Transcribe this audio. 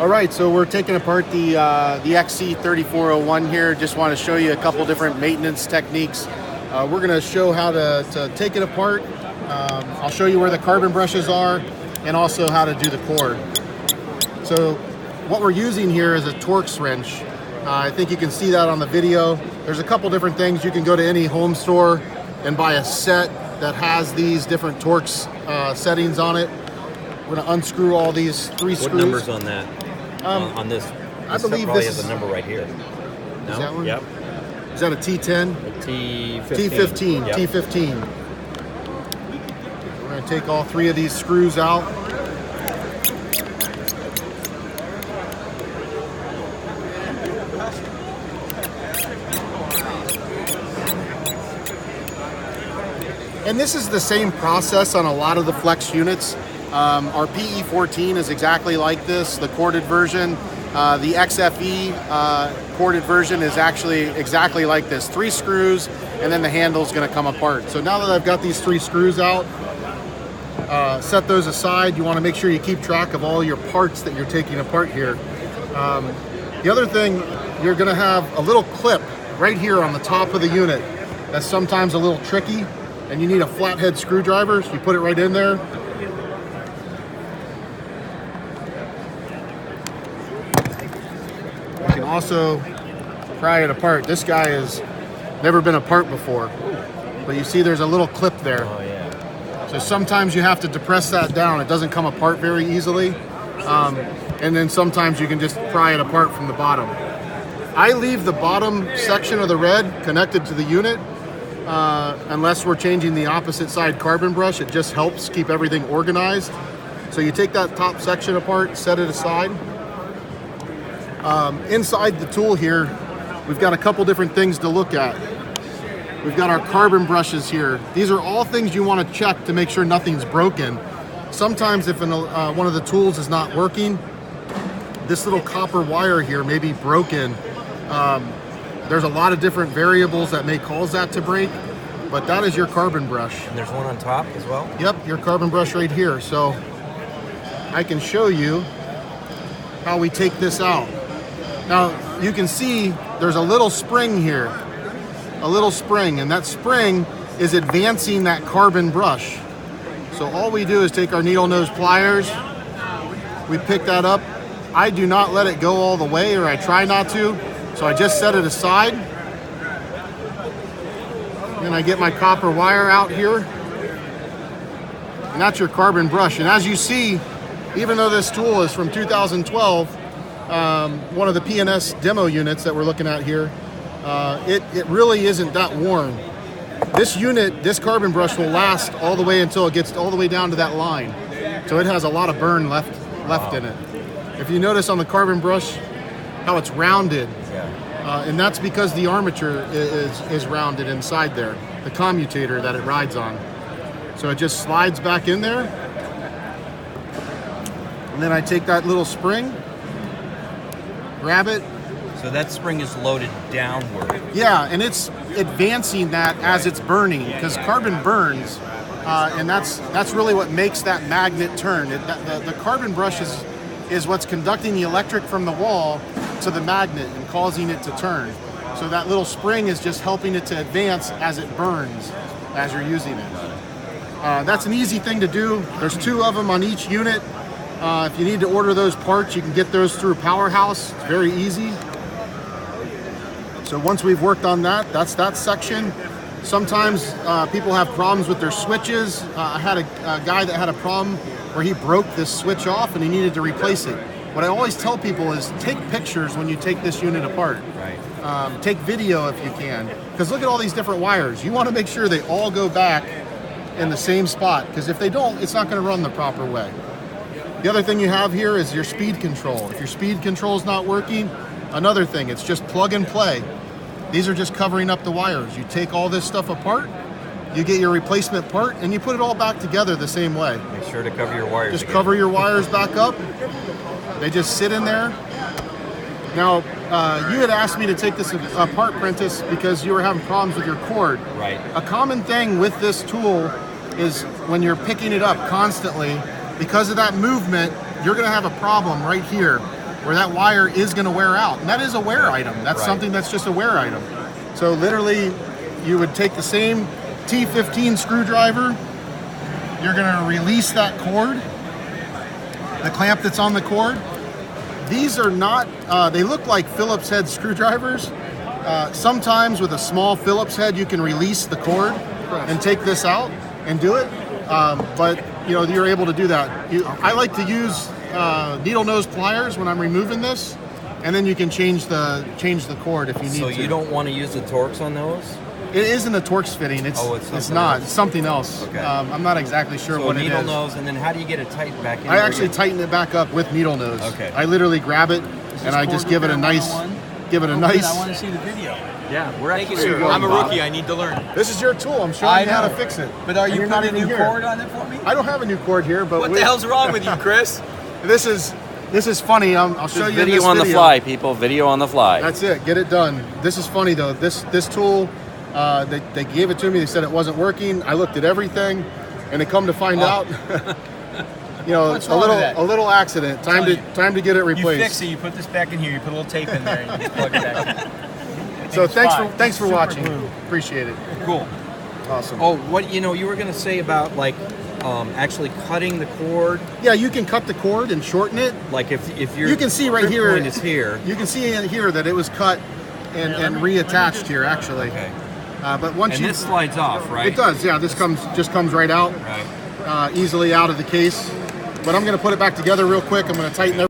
All right, so we're taking apart the XC3401 here. Just want to show you a couple different maintenance techniques. We're going to show how to take it apart. I'll show you where the carbon brushes are and also how to do the cord. So what we're using here is a Torx wrench. I think you can see that on the video. There's a couple different things. You can go to any home store and buy a set that has these different Torx settings on it. We're going to unscrew all these three screws. What number's on that? On this? I believe probably this has a number right here. No? Is that one? Yep. Is that a T10? T15. T15. Yep. T15. We're going to take all three of these screws out. And this is the same process on a lot of the Flex units. Our PE14 is exactly like this, the corded version. The XFE corded version is actually exactly like this. 3 screws, and then the handle is going to come apart. So now that I've got these 3 screws out, set those aside. You want to make sure you keep track of all your parts that you're taking apart here. The other thing, you're going to have a little clip right here on the top of the unit. That's sometimes a little tricky, and you need a flathead screwdriver, so you put it right in there. You can also pry it apart. This guy has never been apart before, but you see there's a little clip there. Oh, yeah. So sometimes you have to depress that down. It doesn't come apart very easily. And then sometimes you can just pry it apart from the bottom. I leave the bottom section of the red connected to the unit. Unless we're changing the opposite side carbon brush, it just helps keep everything organized. So you take that top section apart, set it aside. Inside the tool here, we've got a couple different things to look at. We've got our carbon brushes here. These are all things you want to check to make sure nothing's broken. Sometimes if one of the tools is not working, this little copper wire here may be broken. There's a lot of different variables that may cause that to break, but that is your carbon brush. And there's one on top as well? Yep, your carbon brush right here. So I can show you how we take this out. Now you can see there's a little spring here, a little spring, and that spring is advancing that carbon brush. So all we do is take our needle nose pliers, we pick that up. I do not let it go all the way, or I try not to. So I just set it aside. Then I get my copper wire out here. And that's your carbon brush. And as you see, even though this tool is from 2012, one of the P&S demo units that we're looking at here, it really isn't that worn. This unit, this carbon brush will last all the way until it gets all the way down to that line. So it has a lot of burn left in it. If you notice on the carbon brush, how it's rounded, and that's because the armature is rounded inside there, the commutator that it rides on. So it just slides back in there, and then I take that little spring, grab it. So that spring is loaded downward. Yeah, and it's advancing that as it's burning, because carbon burns, and that's really what makes that magnet turn. The carbon brush is what's conducting the electric from the wall to the magnet and causing it to turn. So that little spring is just helping it to advance as it burns, as you're using it. That's an easy thing to do. There's 2 of them on each unit. If you need to order those parts, you can get those through Powerhouse. It's very easy. So once we've worked on that, that's that section. Sometimes people have problems with their switches. I had a guy that had a problem where he broke this switch off and he needed to replace it. What I always tell people is take pictures when you take this unit apart. Right. Take video if you can, because look at all these different wires. You want to make sure they all go back in the same spot, because if they don't, it's not going to run the proper way. The other thing you have here is your speed control. If your speed control is not working, another thing, it's just plug and play. These are just covering up the wires. You take all this stuff apart, you get your replacement part, and you put it all back together the same way. Make sure to cover your wires. Just cover your wires back up. They just sit in there. Now, you had asked me to take this apart, Prentice, because you were having problems with your cord. Right. A common thing with this tool is when you're picking it up constantly, because of that movement, you're going to have a problem right here. where that wire is going to wear out. And that is a wear item. That's something that's just a wear item. So literally, you would take the same T15 screwdriver, you're going to release that cord, the clamp that's on the cord. These are not, they look like Phillips head screwdrivers. Sometimes with a small Phillips head, you can release the cord and take this out and do it. But you know, you're able to do that. I like to use needle nose pliers when I'm removing this, and then you can change the cord if you need to. So you don't want to use the Torx on those? It isn't a Torx fitting. It's not. Else? It's something else. Okay. I'm not exactly sure what it is. Needle nose, and then how do you get it tightened back in? I actually tighten it back up with needle nose. Okay. I literally grab it and I just give it a nice. I want to see the video. Yeah, we're actually. I'm a rookie. I need to learn. This is your tool. I'm showing you how to fix it. But are you And not putting a even new here. cord on it for me? I don't have a new cord here, but What the hell's wrong with you, Chris? This is funny. I'll show you Video this on video. the fly, people. Video on the fly. That's it. Get it done. This is funny though. This tool, they gave it to me. They said it wasn't working. I looked at everything, and it come to find out, you know, What's wrong with that? a little accident. Time to get it You replaced. fix it. You put this back in here. You put a little tape in there, and you just plug it back in. So It's thanks fine. for Super watching. glue. Appreciate it. Cool. Awesome. Oh, what you were gonna say about like actually cutting the cord? Yeah, you can cut the cord and shorten it. Like if your You can see right grip here. point is here. You can see in here that it was cut and reattached here actually. Okay. But once And you this slides off, right? it does, yeah. This just comes right out, Right. easily out of the case. But I'm going to put it back together real quick. I'm going to tighten